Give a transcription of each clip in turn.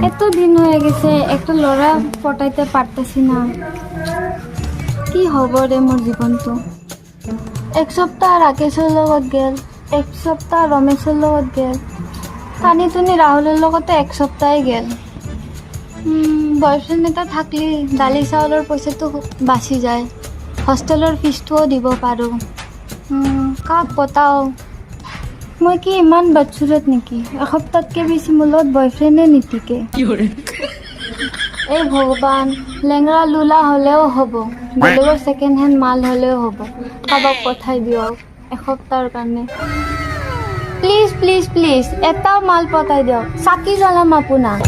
এত দিন হয়ে গেছে একটা লড়া পটাইতে পারতেছি না। কি হব রে মোর জীবনটো। এক সপ্তাহ রাকেশের লগত গেল, এক সপ্তাহ রমেশের লগত গেল, টানি টুনি রাহুলের লগতে এক সপ্তাহে গেল। বয়ফ্রেণ্ড এটা থাকলি দালি চাউলৰ পইচাটো বাচি যায়, হোষ্টেলৰ ফিজটোও দিব পাৰোঁ। কাক পতাও, মই কি ইমান বাচ্চুৰত নেকি? এসপ্তাহতকৈ বেছি মোৰ লগত বয়ফ্ৰেণ্ডে নিটিকে। এই ভগৱান, লেংৰা লুলা হ'লেও হ'ব, বেলেগৰ ছেকেণ্ড হেণ্ড মাল হ'লেও হ'ব, কাৰোবাক পঠাই দিয়ক এসপ্তাহৰ কাৰণে। প্লিজ প্লিজ প্লিজ এটাও মাল পঠাই দিয়ক, চাকি জ্বলাম আপোনাক।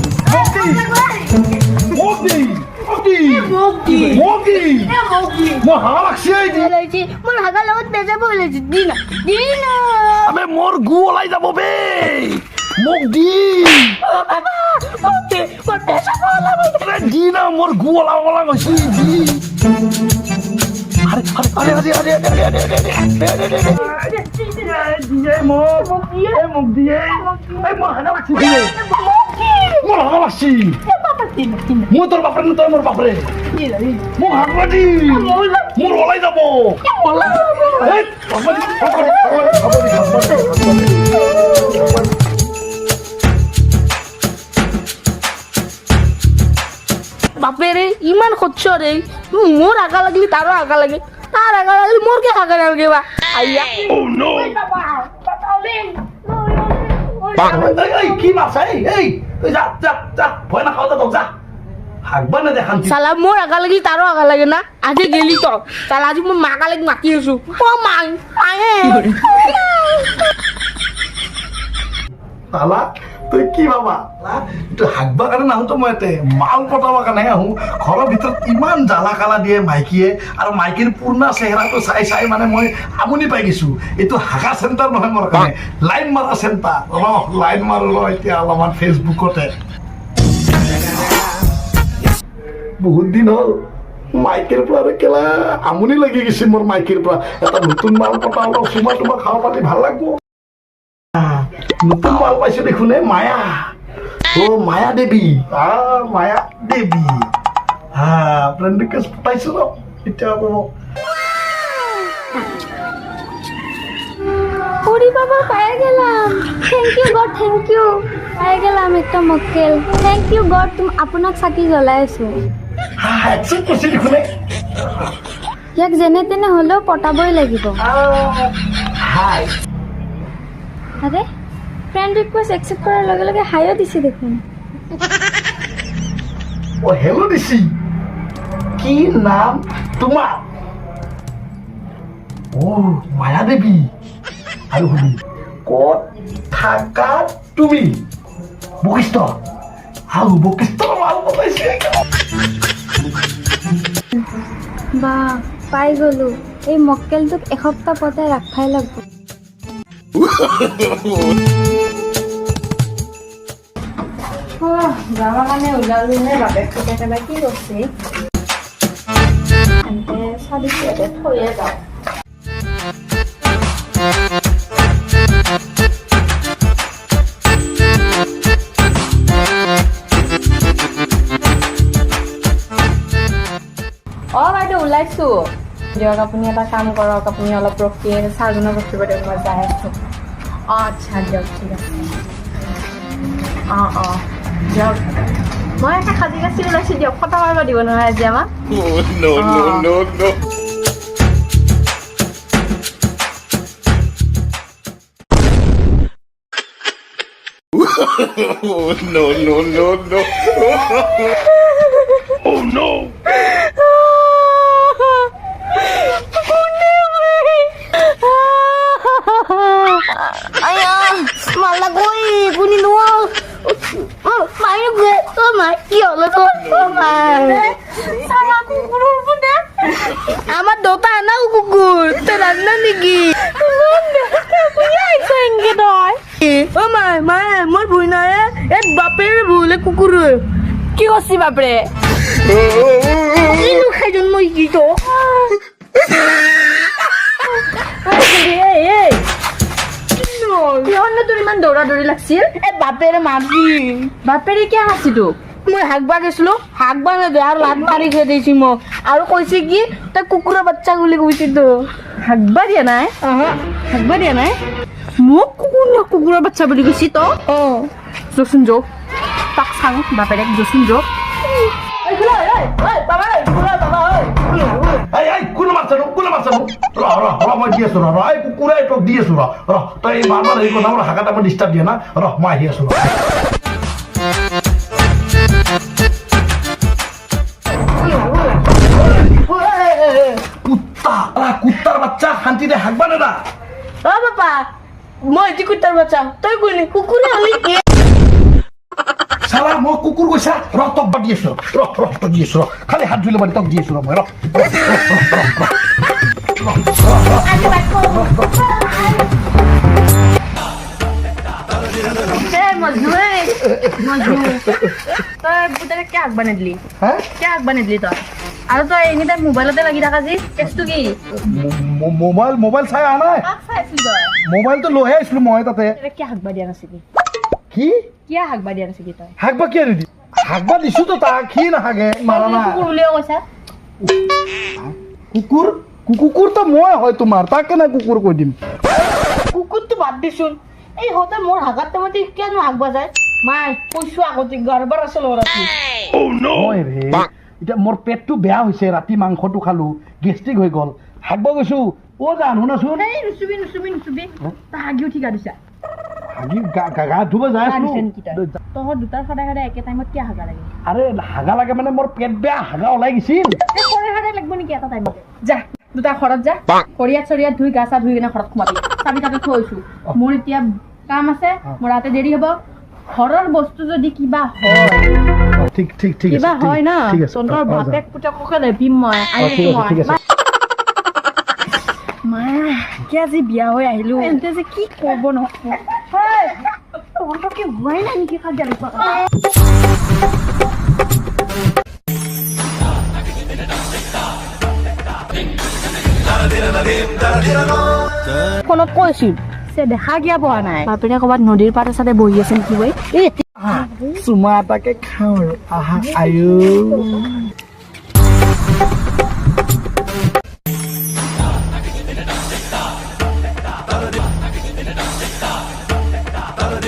মোর গু ওলাই যাব বে মোক দি দি না মোর গু ওলাব লাগছি দি আরে আরে আরে আরে আরে আরে দিয়ে মোক দিয়ে এই মোর হানা লাগছি দিয়ে মোর হানা লাগছি মই তোর বাপরে না তোর মোর বাপরে মোক হানা দি মোর ওলাই যাব বাপেরে ইমান খরচ রে, মোর আগা লাগলি তারও আগা লাগে, তার আগা লাগলি মোর কে আগা লাগে বা আইয়া। এই কি মাছ এই তুই যা যা যা ভয় না খাওয়া দাও যা হাগবা না দেখান সালা মোর আগা লাগলি তারও আগা লাগে না, আজি গেলি তো সালা আজি মোর মাগা লাগি মাতি আছো ও মাই আয়ে তালা তুই কি ভাবা তুই হাগবা কাৰণে নাহো তো মই ইয়াতে মাল পটাবৰ কাৰণে আহোঁ। ঘৰৰ ভিতৰত ইমান জ্বালা কালা দিয়ে মাইকীয়ে, আৰু মাইকীৰ পুৰণা চেহেৰাটো চাই চাই মানে মই আমনি পাই গৈছো। এইটো হাগা চেণ্টাৰ নহয় মোৰ কাৰণে, লাইন মাৰা চেণ্টাৰ। লাইন মাৰো এতিয়া অলপমান ফেচবুকতে। বহুত দিন হ'ল মাইকীৰ পৰা আৰু কেলা আমনি লাগি গৈছে মোৰ। মাইকীৰ পৰা এটা নতুন মাল পটা অলপ চুমা চুমা খাব পাৰি ভাল লাগব। নতুন মাল পাইছো দেখোন মায়া, ও মায়া দেৱী, মায়া দেৱী ফ্ৰেণ্ড ৰিকুৱেষ্ট পঠাইছো ন এতিয়া ক'ব। ওরে বাবা পায়ে গেলাম, thank you God, thank you, পায়ে গেলাম একটা মক্কেল। থ্যাংক ইউ গড, আপোনাক চাকি জ্বলাই আছো। একচেপ্ট কৰিছে দেখোন ইয়াক যেনে তেনে হ'লেও পটাবই লাগিব। হাই আরে ফ্রেন্ড রিকোয়েস্ট একসেপ্ট করার লগে লগে হাইও দিছে দেখুন। ও হেলো দিছি, কি নাম তোমাৰ? ও মায়া দেৱী। আৰু শুনি ক'ত থাকা তুমি? বশিষ্ঠ আৰু বশিষ্ঠ মাল পঠাইছে। বা পাই গলো, এই মক্কেলটোক এসপ্তাহ পতাই ৰাখাই লাগব। যাবা মানে ওলালো নে বাপেক কেতিয়াবা কি কৰিছে চাবি থৈয়ে যাওঁ। অঁ বাইদেউ ওলাইছো দিয়ক, আপুনি এটা কাম কৰক, আপুনি অলপ ৰখি চাৰজনক ৰখিব দিয়ক, মই যাই আছো। অঁ আচ্ছা দিয়ক, ঠিক আছে। অঁ দিয়ক, মই এটা সাজি কাচি ওলাইছো দিয়ক, ফটো মাৰিব দিব নহয় আজি আমাক। Oh no! Ayah, malah gue bunyi doang. Main gue, main iya lah tuh, main. Salah kukur pun deh. Amat dota anak kukur, teranda nih. Mana? Punya ikan gitu. Oh main, mau bunyi naya, baper boleh kukur. কি করছি বাপরে? এই খাই জন্ম gitu. এই হ'ল কিহৰনো তোৰ ইমান দৌৰা দৌৰি লাগছিল এই বাপেৰে মাৰছি বাপেৰে কিয় মাৰছি তোক মই হাগবা গৈছিলো হাগবা নেদে আৰু লাত মাৰি থৈ দিছি মোক আৰু কৈছে কি তই কুকুৰৰ বাচ্চা বুলি কৈছে তো হাগবা দিয়া নাই হাগবা দিয়া নাই মোক কুকুৰৰ বাচ্চা বুলি কৈছি তই জচোন যোগ তাক চাং বাপেৰেক জচোন যোগ কোনে মাৰছে মই দি আছো এই কুকুৰে তোক দি আছো তই বাৰ হেৰি কথা মোৰ হাগা টাইমত ডিষ্টাৰ্ব দিয়ে না মই আহি আছো কুত্তাৰ বাচ্চা শান্তিৰে হাগবা নেদা অ বাপা মই এটি কুকুৰৰ বাচ্চা তই কোনে কুকুৰে হলি কি চালা মই কুকুৰ কৈছা তক দি আছো তক দি আছো খালি হাত ধুই ল'ব তক দি আছো মই তই পুতেৰে কিয় হাগবা নেদলি হা কিয় হাগবা নেদলি তই আৰু তই এনি টাইম মোবাইলতে লাগি থাকা যি কেছটো কি মোবাইল চাই অহা নাই কাক চাই আছিলি তই মোবাইলটো লৈহে আহিছিলো মই তাতে তই কিয় হাগবা দিয়া নাছিলি কি কিয় হাগবা দিয়া নাছিলি তই হাগবা কিয় নিদি হাগবা দিছো তো তাক সি নাহাগে মাৰা নাই কুকুৰ বুলিও কৈছা কুকুৰটো মই হয় তোমাৰ তাক কেনে কুকুৰ কৈ দিম কুকুৰটো বাদ দিছোন এই হতে মোৰ হাগাৰ টাইমতে কিয়নো হাগবা যায় মাই কৈছো আগতে গড়বাৰ আছিল ৰাতি মই ৰে এতিয়া মোৰ পেটটো বেয়া হৈছে ৰাতি মাংসটো খালো গেষ্ট্ৰিক হৈ গ'ল হাগবা গৈছো অ জান শুনাচোন এই নুচুবি তই হাগিও ঠিকা দিছা হাগি গা ধুব যাই আছো তহঁত দুটাৰ সদায় সদায় একে টাইমত কিয় হাগা লাগে আৰে হাগা লাগে মানে মোৰ পেট বেয়া হাগা ওলাই গৈছিল সদায় লাগব নেকি এটা টাইমতে যা দুটা ঘৰত যা চৰিয়াত ধুই গা চা ধুই কিনে ঘৰত সোমাবি চাবি তাতে থৈছো মোৰ এতিয়া কাম আছে মোৰ ৰাতে দেৰি হ'ব ঘৰৰ বস্তু যদি কিবা হয় ঠিক কিবা হয় না তহঁতৰ বাপেক পুতেককে লেপিম মই আজি বিয়া হৈ আহিলো এন্তে যে কি ক'ব নকওঁ কি হোৱাই নাই নেকি খাদ্য ফোনত কৈছিল দেখা কিয়া পোৱা নাই বাপেৰে ক'ৰবাত নদীৰ পাৰ চাতে বহি আছে নেকি বৈ চুমা এটাকে খাওঁ আৰু আহা আয়ো